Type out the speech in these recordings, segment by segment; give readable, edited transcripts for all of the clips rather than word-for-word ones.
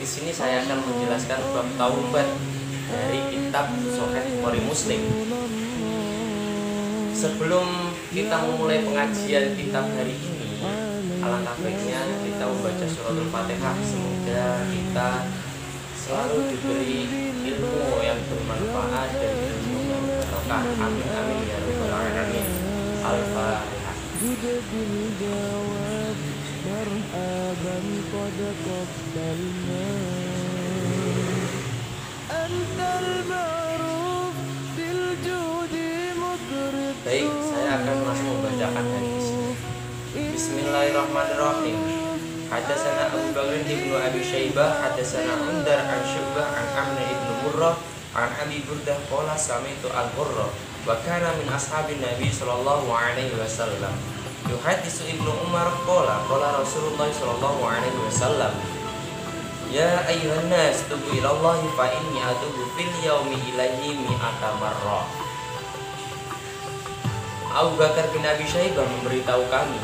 di sini saya akan menjelaskan bab taubat dari kitab Sahih Bukhari Muslim. Sebelum kita memulai pengajian kitab hari ini, alangkah baiknya kita membaca suratul Fatihah. Semoga kita selalu diberi ilmu yang bermanfaat dan ilmu yang barokah. Amin amin ya rabbal alamin. Al-Fatihah. Baik, saya akan langsung membacakan dari sini. Bismillahirrahmanirrahim. Hadatsana Abu Bakr ibnu Abi Syaibah, hadatsana Undar an Syu'bah an Amr ibnu Murrah an Abi Burdah qala sami'tu al-Qurra wa kana min ashabin Nabi sallallahu alaihi wasallam. Yuhaddisu Ibnu Umar qala Rasulullah sallallahu alaihi wasallam, ya ayyuhan nas tubu ilallahi fa inni atubu fil yaumi ilaihi mi'ata marrah. Abu Bakar bin Abi Syaibah memberitahu kami,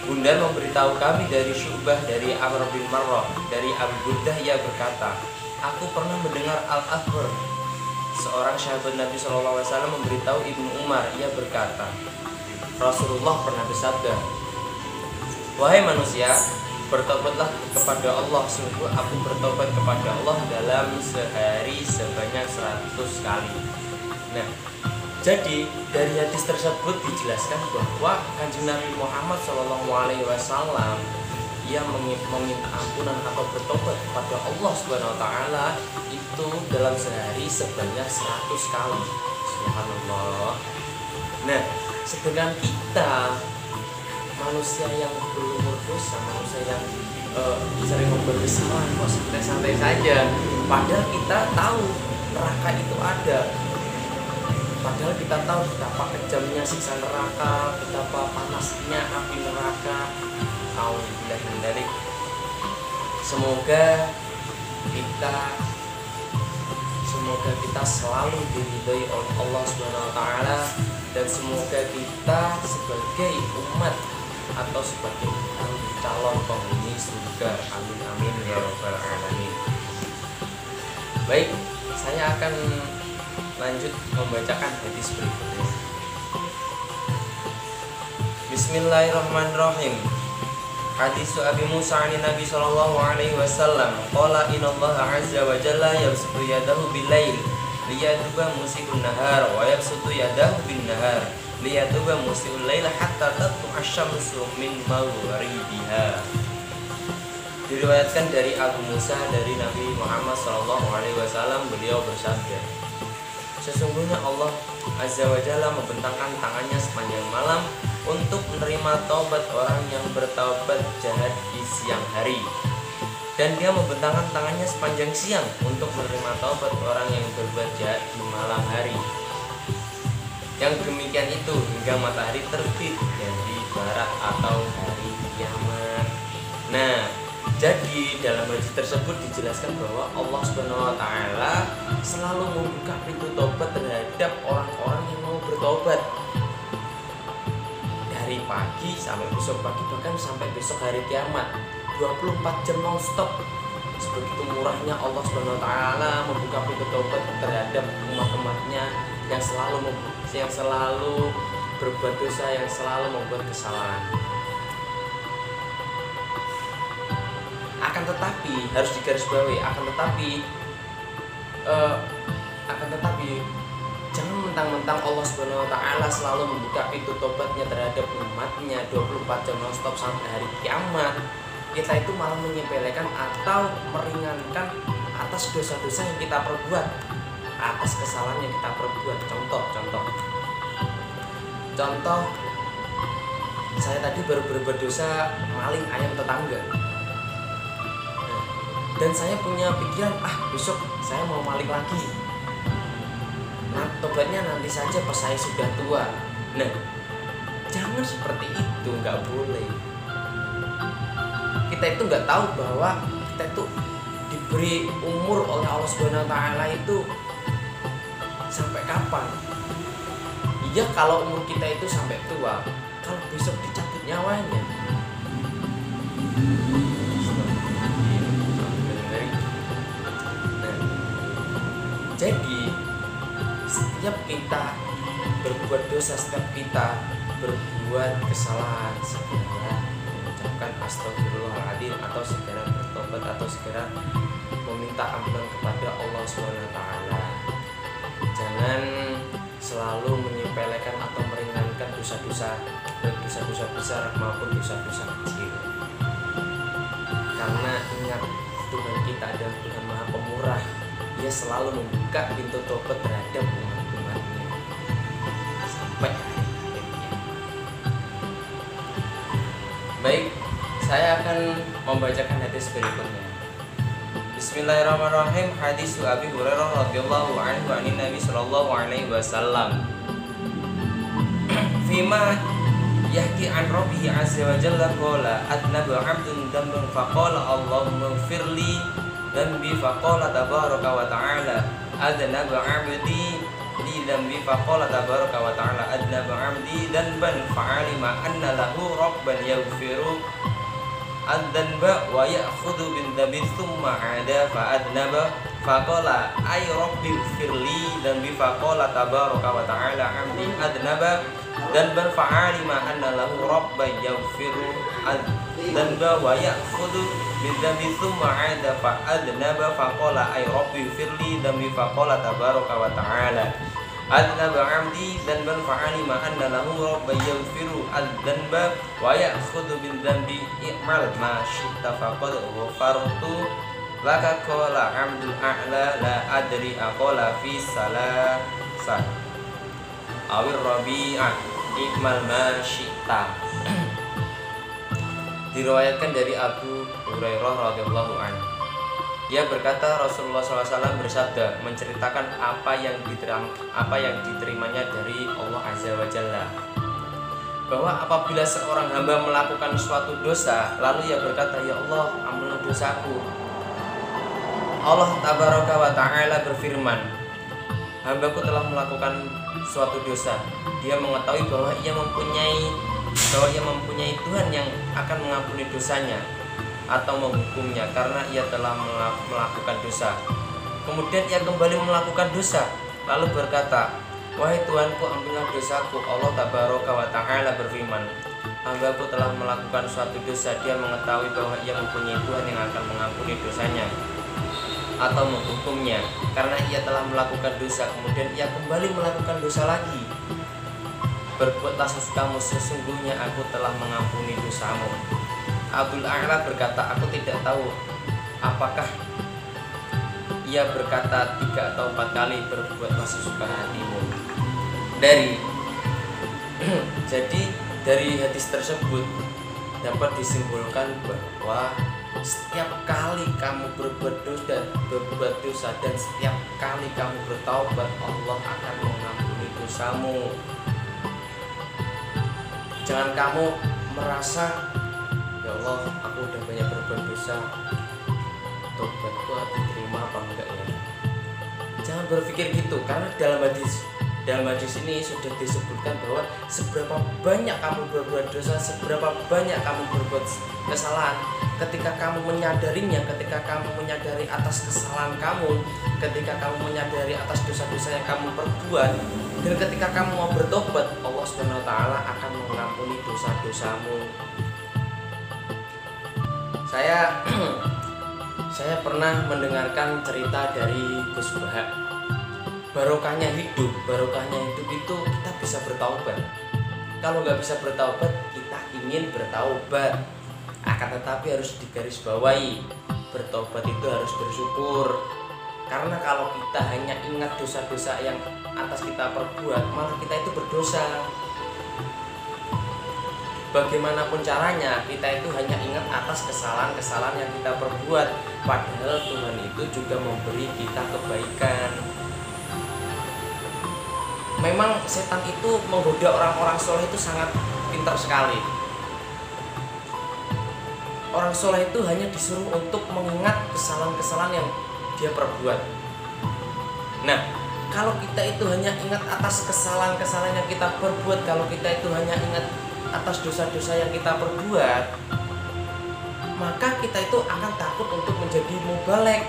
Bundar memberitahu kami dari Syu'bah, dari Amr bin Marrah, dari Abu Burdah, ia berkata, aku pernah mendengar Al-Akbar, seorang sahabat Nabi SAW, memberitahu Ibnu Umar, ia berkata, Rasulullah pernah bersabda, wahai manusia, bertobatlah kepada Allah, sungguh aku bertobat kepada Allah dalam sehari sebanyak 100 kali. Nah, jadi dari hadis tersebut dijelaskan bahwa Kanjeng Nabi Muhammad SAW ia meminta ampunan atau bertobat kepada Allah Subhanahu wa taala itu dalam sehari sebanyak 100 kali. Subhanallah. Nah, sedangkan kita manusia yang berumur dosa, manusia yang sering membuat kesalahan kok santai-santai saja, padahal kita tahu neraka itu ada. Padahal kita tahu betapa kejamnya siksa neraka, betapa panasnya api neraka. Alhamdulillah mendarik. Semoga kita selalu diridhoi oleh Allah Subhanahu wa taala, dan semoga kita sebagai umat atau sebagai calon penghuni surga. Amin amin ya rabbal alamin. Baik, saya akan lanjut membacakan hadis berikutnya. Bismillahirrahmanirrahim. Hadis Abi Musa an Nabi sallallahu alaihi wasallam qala innallaha azza wa jalla yabsutu yadahu bil-lail liyatuba musii'un nahar wa yabsutu yadahu bin-nahar liyatuba musii'ul lail hatta tatlu'a asy-syamsu min maghribiha. Diriwayatkan dari Abu Musa dari Nabi Muhammad sallallahu alaihi wasallam, beliau bersabda, sesungguhnya Allah Azza wa Jalla membentangkan tangannya sepanjang malam untuk menerima taubat orang yang bertaubat jahat di siang hari, dan dia membentangkan tangannya sepanjang siang untuk menerima taubat orang yang berbuat jahat di malam hari. Yang demikian itu hingga matahari terbit dari barat atau hari kiamat. Nah, jadi dalam hadis tersebut dijelaskan bahwa Allah Subhanahu wa taala selalu membuka pintu tobat terhadap orang-orang yang mau bertobat. Dari pagi sampai besok pagi, bahkan sampai besok hari kiamat, 24 jam non stop. Sebegitu murahnya Allah Subhanahu wa taala membuka pintu tobat terhadap umat-umatnya yang selalu berbuat dosa, yang selalu membuat kesalahan. Akan tetapi harus digarisbawahi, akan tetapi jangan mentang-mentang Allah Subhanahu wa taala selalu membuka pintu tobatnya terhadap umatnya 24 jam non-stop sampai hari kiamat, kita itu malah menyepelekan atau meringankan atas dosa-dosa yang kita perbuat, atas kesalahan yang kita perbuat. Contoh, saya tadi baru berbuat dosa maling ayam tetangga. Dan saya punya pikiran, besok saya mau maling lagi. Nah, tobatnya nanti saja pas saya sudah tua. Nah, jangan seperti itu, nggak boleh. Kita itu nggak tahu bahwa kita itu diberi umur oleh Allah Subhanahu wa taala itu sampai kapan. Iya, kalau umur kita itu sampai tua, kalau besok dicabut nyawanya, setiap kita berbuat dosa, setiap kita berbuat kesalahan, segera mengucapkan astagfirullahaladzim, atau segera bertobat, atau segera meminta ampunan kepada Allah SWT. Jangan selalu menyepelekan atau meringankan dosa-dosa, baik dosa-dosa besar maupun dosa-dosa kecil. Karena ingat, Tuhan kita adalah Tuhan Maha Pemurah. Dia selalu membuka pintu tobat terhadap umat-umatnya sampai hari kiamat. Baik, saya akan membacakan hadis berikutnya. Bismillahirrahmanirrahim. Hadis Abi Hurairah radhiyallahu anhu anin Nabi sallallahu alaihi wasallam. Fima yahki an Rabbihi azza wa jalla qala adnaba 'abdun dhanban faqala Allahumma ighfirli dhanbi faqala tabaraka wa ta'ala adnaba 'abdi li dhanbi faqala tabaraka wa ta'ala adnaba 'abdi dhanban fa'alima anna lahu rabban yaghfiru ad-dhanba wa ya'khudhu bin dhanbi thumma 'ada fa'adnaba faqala ay rabbi ighfirli dhanbi faqala tabaraka wa ta'ala 'abdi adnaba dhanban fa'alima anna lahu rabban yaghfiru ad-dhanba wa ya'khudhu bin dhanbi thumma 'ada fa'adnaba faqala ay rabbi ighfirli dhanbi faqala tabaraka wa ta'ala adnaba 'abdi dhanban fa'alima anna lahu rabban yaghfiru ad-dhanba wa ya'khudhu bin dhanbi i'mal ma syi'ta faqad ghafartu laka qala 'abdul a'la la adri aqala fi salasah awir rabi'ah i'mal ma syi'ta. Diriwayatkan dari Abu Hurairah radhiyallahu anhu. Dia berkata, Rasulullah SAW bersabda, menceritakan apa yang diterimanya dari Allah Azza wa Jalla, bahwa apabila seorang hamba melakukan suatu dosa, lalu ia berkata, ya Allah, ampunilah dosaku. Allah Tabaraka wa Ta'ala berfirman, hambaku telah melakukan suatu dosa. Dia mengetahui bahwa ia mempunyai Tuhan yang akan mengampuni dosanya atau menghukumnya karena ia telah melakukan dosa. Kemudian ia kembali melakukan dosa, lalu berkata, wahai Tuhanku, ampunilah dosaku. Allah Tabaraka wa Ta'ala berfirman, hambaku telah melakukan suatu dosa. Dia mengetahui bahwa ia mempunyai Tuhan yang akan mengampuni dosanya atau menghukumnya karena ia telah melakukan dosa. Kemudian ia kembali melakukan dosa lagi. Berbuatlah sesukamu, sesungguhnya aku telah mengampuni dosamu. Abdul A'la berkata, aku tidak tahu apakah ia berkata 3 atau 4 kali, berbuatlah sesuka hatimu. Jadi dari hadis tersebut dapat disimpulkan bahwa setiap kali kamu berbuat dosa dan setiap kali kamu bertaubat, Allah akan mengampuni dosamu. Jangan kamu merasa, ya Allah, aku udah banyak berbuat dosa, tobatku diterima apa enggak ya? Jangan berpikir gitu, karena dalam hadis ini sudah disebutkan bahwa seberapa banyak kamu berbuat dosa, seberapa banyak kamu berbuat kesalahan, ketika kamu menyadarinya, ketika kamu menyadari atas kesalahan kamu, ketika kamu menyadari atas dosa-dosa yang kamu perbuat, dan ketika kamu mau bertobat, Allah Subhanahu wa Ta'ala akan mengampuni dosa-dosamu. Saya pernah mendengarkan cerita dari Gus Bahak. Barokahnya hidup itu kita bisa bertaubat. Kalau nggak bisa bertaubat, kita ingin bertaubat. Akan tetapi harus digarisbawahi, bertobat itu harus bersyukur. Karena kalau kita hanya ingat dosa-dosa yang atas kita perbuat, malah kita itu berdosa. Bagaimanapun caranya, kita itu hanya ingat atas kesalahan-kesalahan yang kita perbuat, padahal Tuhan itu juga memberi kita kebaikan. Memang setan itu menggoda orang-orang soleh itu sangat pintar sekali. Orang soleh itu hanya disuruh untuk mengingat kesalahan-kesalahan yang dia perbuat. Nah, kalau kita itu hanya ingat atas kesalahan-kesalahan yang kita perbuat, kalau kita itu hanya ingat atas dosa-dosa yang kita perbuat, maka kita itu akan takut untuk menjadi mubalek,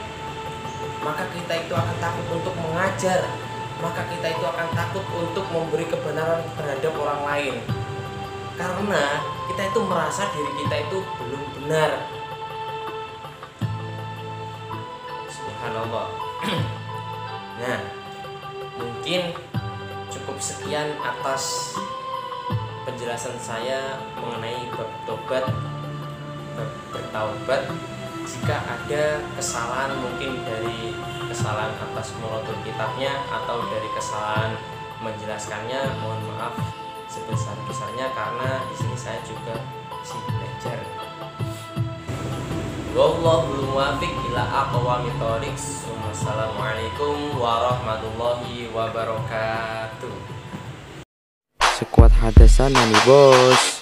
maka kita itu akan takut untuk mengajar, maka kita itu akan takut untuk memberi kebenaran terhadap orang lain, karena kita itu merasa diri kita itu belum benar. Subhanallah. Nah, mungkin cukup sekian atas penjelasan saya mengenai bab tobat, bab bertaubat. Jika ada kesalahan, mungkin dari kesalahan atas muratul kitabnya atau dari kesalahan menjelaskannya, mohon maaf sebesar-besarnya, karena di sini saya juga masih belajar. Wallahul muwaffiq ila aqwamit thoriq. Wassalamualaikum warahmatullahi wabarakatuh. Sekuat hadasan nih bos.